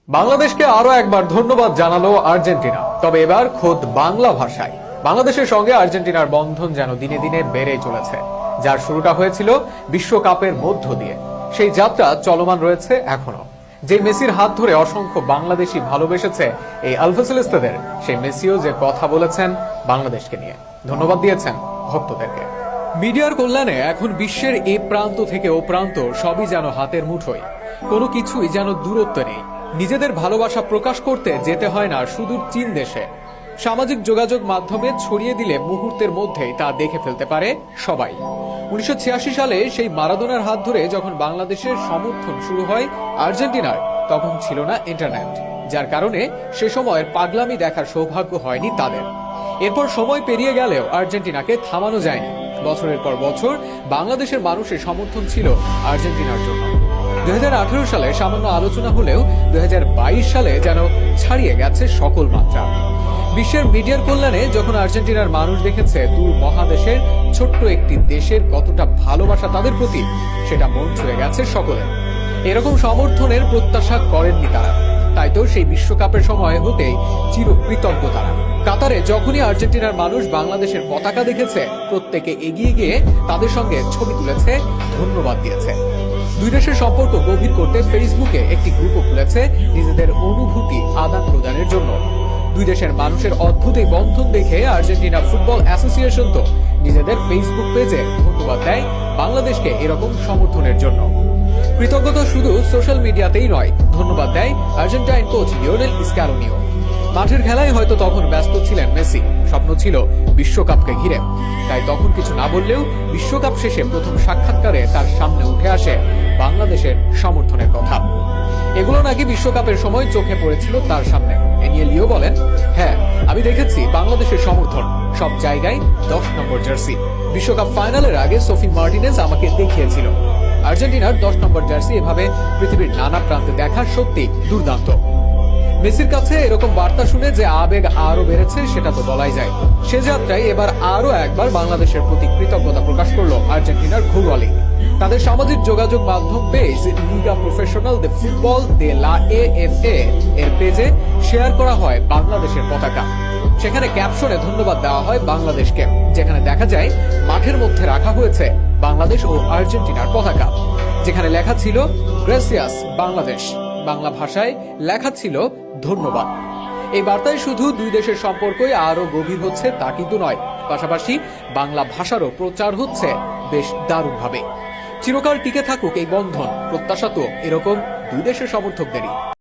বাংলাদেশকে আরো একবার ধন্যবাদ জানালো আর্জেন্টিনা, তবে এবার খোদ বাংলা ভাষায়। বাংলাদেশের সঙ্গে আর্জেন্টিনার বন্ধন যেন দিনে দিনে বেড়েই চলেছে। যার শুরুটা হয়েছিল বিশ্বকাপের মধ্য দিয়ে, সেই যাত্রা চলমান রয়েছে এখনো। যে মেসির হাত ধরে অসংখ্য বাংলাদেশি ভালোবেসেছে এই আলফাসেলেস্তেদের, সেই মেসিও যে কথা বলেছেন বাংলাদেশকে নিয়ে, ধন্যবাদ দিয়েছেন ভক্তদেরকে। মিডিয়ার কল্যাণে এখন বিশ্বের এই প্রান্ত থেকে ও প্রান্ত সবই যেন হাতের মুঠোয়, কোনো কিছুই যেন দূরত্ব নেই। নিজেদের ভালোবাসা প্রকাশ করতে যেতে হয় না সুদূর চীন দেশে। সামাজিক যোগাযোগ মাধ্যমে ছড়িয়ে দিলে মুহূর্তের মধ্যেই তা দেখে ফেলতে পারে সবাই। 1986 সালে সেই মারাদোনার হাত ধরে যখন বাংলাদেশের সমর্থন শুরু হয় আর্জেন্টিনার, তখন ছিল না ইন্টারনেট, যার কারণে সে সময়ের পাগলামি দেখার সৌভাগ্য হয়নি তাদের। এরপর সময় পেরিয়ে গেলেও আর্জেন্টিনাকে থামানো যায়নি। বছরের পর বছর বাংলাদেশের মানুষের সমর্থন ছিল আর্জেন্টিনার জন্য। 2018 সালে সামান্য আলোচনা হলেও 2022 সালে যেন ছাড়িয়ে গেছে সকল মাত্রা। বিশ্বের মিডিয়ার কল্যাণে যখন আর্জেন্টিনার মানুষ দেখেছে দূর মহাদেশের ছোট্ট একটি দেশের কতটা ভালোবাসা তাদের প্রতি, সেটা মন ছুঁয়ে গেছে সকলে। এরকম সমর্থনের প্রত্যাশা করেননি তারা, তাই তো সেই বিশ্বকাপের সময় হতেই চিরকৃতজ্ঞ তারা। কাতারে যখনই আর্জেন্টিনার মানুষ বাংলাদেশের পতাকা দেখেছে, প্রত্যেকে এগিয়ে গিয়ে তাদের সঙ্গে ছবি তুলেছে, ধন্যবাদ দিয়েছে। দুই দেশের সম্পর্ক গভীর করতে ফেসবুকে একটি গ্রুপও খুলেছে নিজেদের অনুভূতি আদান প্রদানের জন্য। দুই দেশের মানুষের অদ্ভুত এই বন্ধন দেখে আর্জেন্টিনা ফুটবল অ্যাসোসিয়েশন তো নিজেদের ফেসবুক পেজে ধন্যবাদ দেয় বাংলাদেশকে এরকম সমর্থনের জন্য। কৃতজ্ঞতা শুধু সোশ্যাল মিডিয়াতেই নয়, ধন্যবাদ দেয় আর্জেন্টাইন কোচ লিওনেল স্ক্যালোনিও। মাঠের খেলায় হয়তো তখন ব্যস্ত ছিলেন মেসি, স্বপ্ন ছিল বিশ্বকাপকে ঘিরে, তাই তখন কিছু না বললেও বিশ্বকাপ শেষে প্রথম সাক্ষাৎকারে তার সামনে উঠে আসে বাংলাদেশের সমর্থনের কথা। এগুলো নাকি বিশ্বকাপের সময় চোখে পড়েছিল তার সামনে। এ নিয়ে লিও বলেন, হ্যাঁ, আমি দেখেছি বাংলাদেশের সমর্থন, সব জায়গায় 10 নম্বর জার্সি। বিশ্বকাপ ফাইনালের আগে সোফি মার্টিনেজ আমাকে দেখিয়েছিল আর্জেন্টিনার 10 নম্বর জার্সি এভাবে পৃথিবীর নানা প্রান্তে দেখা সত্যি দুর্দান্ত। মেসির কাছে এরকম বার্তা শুনে যে আবেগ আরো বেড়েছে সেটা তো বলাই যায়। সে যাত্রায় এবার আরো একবার বাংলাদেশের প্রতি কৃতজ্ঞতা প্রকাশ করলো আর্জেন্টিনার ঘরোয়া লীগ। তাদের সামাজিক যোগাযোগ মাধ্যম page Liga Profesional de Futbol de la AFA এর পেজে শেয়ার করা হয় বাংলাদেশের পতাকা। সেখানে ক্যাপশনে ধন্যবাদ দেওয়া হয় বাংলাদেশকে, যেখানে দেখা যায় মাঠের মধ্যে রাখা হয়েছে বাংলাদেশ ও আর্জেন্টিনার পতাকা, যেখানে লেখা ছিল গ্রেসিয়াস বাংলাদেশ। বাংলা ভাষায় লেখা ছিল ধন্যবাদ। এই বার্তায় শুধু দুই দেশের সম্পর্কই আরো গভীর হচ্ছে তা কিন্তু নয়, পাশাপাশি বাংলা ভাষারও প্রচার হচ্ছে বেশ দারুণভাবে। চিরকাল টিকে থাকুক এই বন্ধন, প্রত্যাশা তো এরকম দুই দেশের সমর্থকদেরই।